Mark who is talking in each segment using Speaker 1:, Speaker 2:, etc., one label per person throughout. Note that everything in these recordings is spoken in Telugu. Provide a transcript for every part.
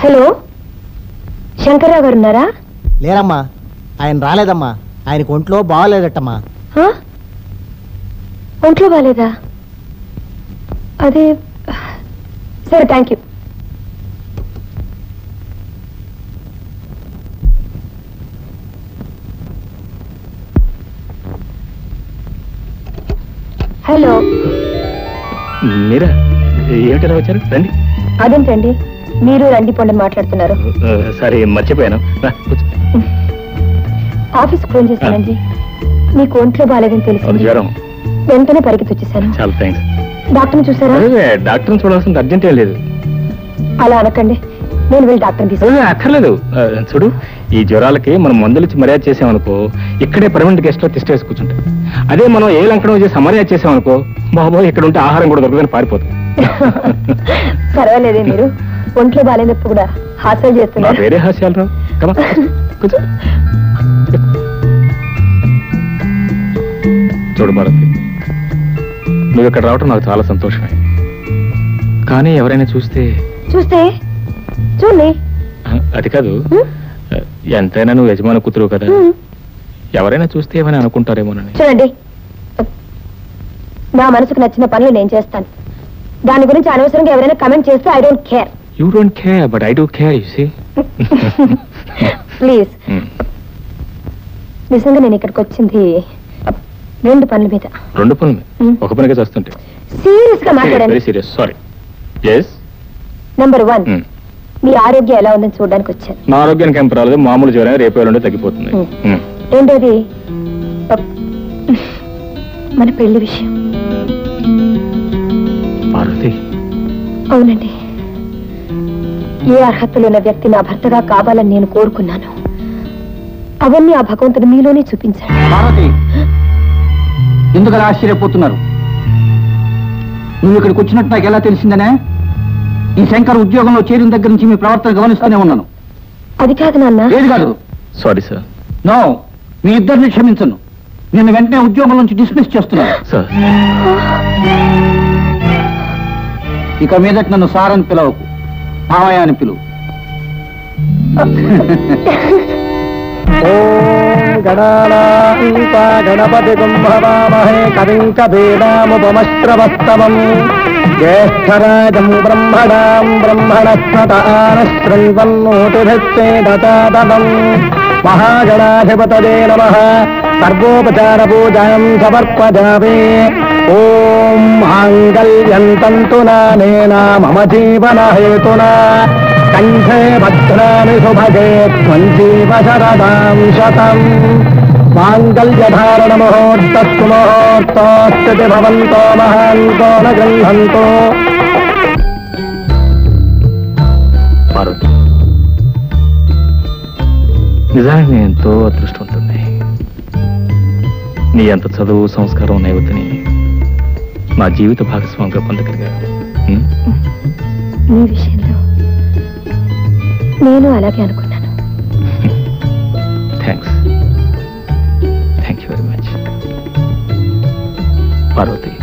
Speaker 1: హలో, శంకర్రావు గారు ఉన్నారా?
Speaker 2: లేరమ్మా, ఆయన రాలేదమ్మా. ఆయనకు ఒంట్లో బాగాలేదట్టమ్మా.
Speaker 1: ఒంట్లో బాగాలేదా? అదే, సరే, థ్యాంక్ యూ. హలో,
Speaker 3: మీరా? ఏమిటైనా వచ్చారు? రండి.
Speaker 1: అదేంటండి మీరు రండి పొండి మాట్లాడుతున్నారు?
Speaker 3: సరే, మర్చిపోయాను.
Speaker 1: ఆఫీస్కి ఫోన్ చేశానండి. మీకు ఒంట్లో బాగాలేదని తెలిసి
Speaker 3: జ్వరం.
Speaker 1: వెంటనే పరిగెత్తి వచ్చేసాను.
Speaker 3: చాలా థ్యాంక్స్.
Speaker 1: డాక్టర్ని చూసారా?
Speaker 3: డాక్టర్ని చూడాల్సిన అర్జెంట్ ఏం లేదు.
Speaker 1: అలా అనకండి, నేను వెళ్ళి డాక్టర్ని తీసుకుని.
Speaker 3: అక్కర్లేదు. చూడు, ఈ జ్వరాలకి మనం మందులు ఇచ్చి మర్యాద చేసామనుకో, ఇక్కడే పర్మనెంట్ గెస్ట్ లో తిష్టేసి కూర్చుంటాయి. అదే మనం ఏ లంకడం చేసి మర్యాద చేసామనుకో, బాబోయ్ ఇక్కడ ఉంటే ఆహారం కూడా దొరకదని పారిపోతుంది.
Speaker 1: పర్వాలేదే, మీరు ఒంట్లో బాగాలేనప్పుడు కూడా హాస్యాలు చేస్తున్నారు.
Speaker 3: వేరే హాస్యాలు రావు కదా. చూడు భారతి, నువ్వు ఇక్కడ రావటం నాకు చాలా సంతోషమే. కానీ ఎవరైనా చూస్తే
Speaker 1: చూడండి.
Speaker 3: అది కాదు, ఎంతైనా నువ్వు యజమాని కూతురు కదా, ఎవరైనా చూస్తే ఏమైనా అనుకుంటారేమోనని.
Speaker 1: చూడండి, నా మనసుకు నచ్చిన పనులు నేను చేస్తాను. దాని గురించి అనవసరంగా ఎవరైనా కమెంట్ చేస్తే I don't care.
Speaker 3: You don't care, but I do care, you see.
Speaker 1: Please, నిజంగా నేను ఇక్కడికి వచ్చింది 2 పనుల మీద.
Speaker 3: 2 పనులు? ఒక పనిగా చేస్తుంటే
Speaker 1: సీరియస్ గా మాట్లాడండి.
Speaker 3: Very serious. Sorry. yes.
Speaker 1: Number 1, మీ ఆరోగ్యం ఎలా ఉందని చూడడానికి వచ్చాను.
Speaker 3: నా ఆరోగ్యానికి ఏం పర్వాలేదు, మామూలు జ్వరం, రేపు ఎల్లుండి తగ్గిపోతుంది.
Speaker 1: రెండోది, మన పెళ్లి విషయం.
Speaker 3: పార్వతి.
Speaker 1: అవునండి, ఏ అర్హతలు ఉన్న వ్యక్తి నా భర్తగా కావాలని నేను కోరుకున్నాను. అవన్నీ ఆ భగవంతుడు మీలోనే చూపించాడు.
Speaker 2: పార్వతి, ఎందుకలా ఆశ్చర్యపోతున్నారు? నువ్వు ఇక్కడికి వచ్చినట్టు నాకు ఎలా తెలిసిందనే? ఈ శంకర్ ఉద్యోగంలో చేరిన దగ్గర నుంచి మీ ప్రవర్తన గమనిస్తూనే ఉన్నాను.
Speaker 1: అది కాదు నాన్న.
Speaker 2: ఏది కాదు?
Speaker 3: Sorry sir.
Speaker 2: నో, మీ ఇద్దరిని క్షమించను. నిన్ను వెంటనే ఉద్యోగం నుంచి డిస్మిస్ చేస్తున్నాను.
Speaker 3: సార్,
Speaker 2: ఇక మీదట నన్ను సార్ అని పిలవకు, మామయ్య అని పిలువు. గణపతి కుంభవామహే కవిం కవీనాముపమశ్రవస్తమం జ్యేష్ఠరాజం బ్రహ్మణాం బ్రహ్మణస్పతాన శృణ్వన్నోతిభిశ్చేదతాదనం మహాగణాధిపతయే నమః. సర్వోపచార పూజాం సమర్పయామి. ఓం మాంగళ్యం తంతునానేన మమ జీవన హేతునా కంఠే భద్రాని శుభగే త్వం జీవ శరదాం శతం. మాంగళ్యధారణ ముహూర్తస్తు ముహూర్తోస్థితి భవంతో మహాంతో న గృహంతో.
Speaker 3: పార్వతి, నిజానికి నేను ఎంతో అదృష్టవంతుడిని. నీ అంత చదువు, సంస్కారం ఉన్న యువతిని నా జీవిత భాగస్వామిగా పొందగలిగాను.
Speaker 1: ఈ విషయంలో నేను అలాగే అనుకున్నాను.
Speaker 3: Thanks. Thank you very much. Parvathi,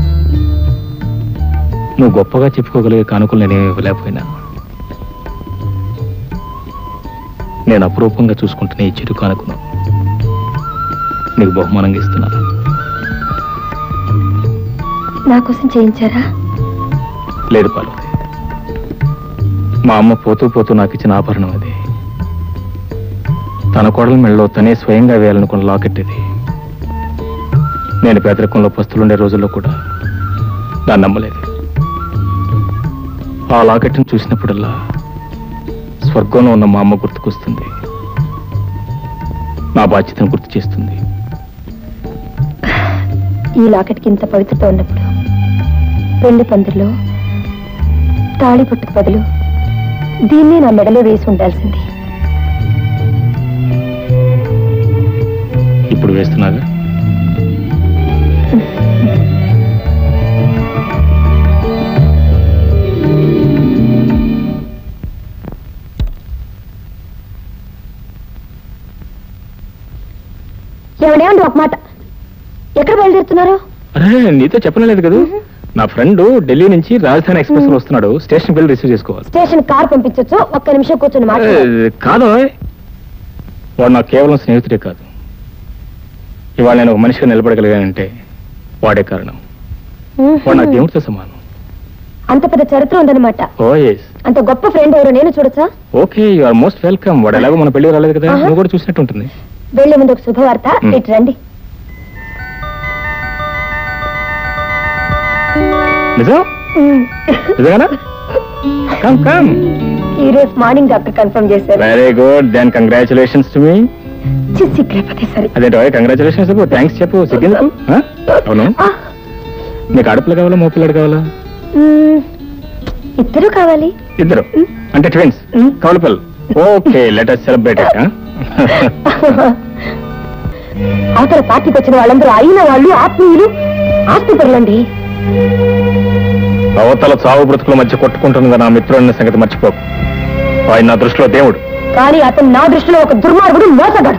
Speaker 3: నువ్వు గొప్పగా చెప్పుకోగలిగే కానుకలు నేనేమి ఇవ్వలేకపోయినా, నేను అపురూపంగా చూసుకుంటున్న ఈ చిరు కానుకను నీకు బహుమానంగా ఇస్తున్నాను.
Speaker 1: నా కోసం చేయించారా?
Speaker 3: లేదు పార్వతి, మా అమ్మ పోతూ పోతూ నాకు ఇచ్చిన ఆభరణం అది. తన కోడల మెళ్ళలో తనే స్వయంగా వేయాలనుకున్న లాకెట్ ఇది. నేను పేదరికంలో పస్తులుండే రోజుల్లో కూడా దాన్ని నమ్మలేదు. ఆ లాకెట్ని చూసినప్పుడల్లా స్వర్గంలో ఉన్న మా అమ్మ గుర్తుకొస్తుంది, నా బాధ్యతను గుర్తు చేస్తుంది.
Speaker 1: ఈ లాకెట్కి ఇంత పవిత్రత ఉన్నప్పుడు పెళ్లి పందిరిలో తాళి పట్టుకు బదులు దీన్నే నా మెడలో వేసి ఉండాల్సింది.
Speaker 3: ఇప్పుడు వేస్తున్నాగా.
Speaker 1: ఏమండి ఒక మాట, ఎక్కడ బయలుదేరుతున్నారు?
Speaker 3: అరే, నీతో చెప్పలేదు కదా. నా ఫ్రెండ్ ఢిల్లీ నుంచి రాజధాని ఎక్స్ప్రెస్ లో వస్తున్నాడు. స్టేషన్ బిల్ రిసీవ్ చేసుకోవాలి.
Speaker 1: స్టేషన్ కార్ పంపించొచ్చు, ఒక్క నిమిషం కూర్చొని
Speaker 3: కాదు, వాడు నాకు కేవలం స్నేహితుడే కాదు. ఇవాళ నేను ఒక మనిషిగా నిలబడగలిగానంటే వాడే కారణం. వాడు నా దేవుడితో సమానం.
Speaker 1: అంత పెద్ద చరిత్ర ఉందన్నమాట.
Speaker 3: Oh yes.
Speaker 1: అంత గొప్ప ఫ్రెండ్ ఎవరో నేను చూడొచ్చా?
Speaker 3: Okay, you are most welcome. వాడు ఎలాగో మన పెళ్లి రాలేదు కదా, నువ్వు కూడా చూసినట్టు ఉంటుంది.
Speaker 1: వెళ్లే ముందు ఒక శుభవార్త, ఇటు రండి.
Speaker 3: నిజం? నిజంగానా? Come come.
Speaker 1: ఈ రోజు మార్నింగ్ డాక్టర్ కన్ఫర్మ్ చేశారు.
Speaker 3: Very good, then congratulations to me.
Speaker 1: సరే.
Speaker 3: అదేంటో కంగ్రాచులేషన్స్ చెప్పు, థ్యాంక్స్ చెప్పు. సిగ్గింది. అవును, నీకు ఆడపిల్ల కావాలా మగపిల్లడు కావాలా?
Speaker 1: ఇద్దరు కావాలి.
Speaker 3: ఇద్దరు అంటే ట్విన్స్, కవల పిల్లలు. Okay, let us celebrate it.
Speaker 1: అవతల పార్టీకి వచ్చిన వాళ్ళందరూ అయిన వాళ్ళు ఆత్మీయులు, ఆస్తిపరులండి.
Speaker 3: అవతల చావు బ్రతుకుల మధ్య కొట్టుకుంటున్నది నా మిత్రుడిన సంగతి మర్చిపోకు. ఆయన నా దృష్టిలో దేవుడు,
Speaker 1: కానీ అతను నా దృష్టిలో ఒక దుర్మార్గుడు, మోసగాడు.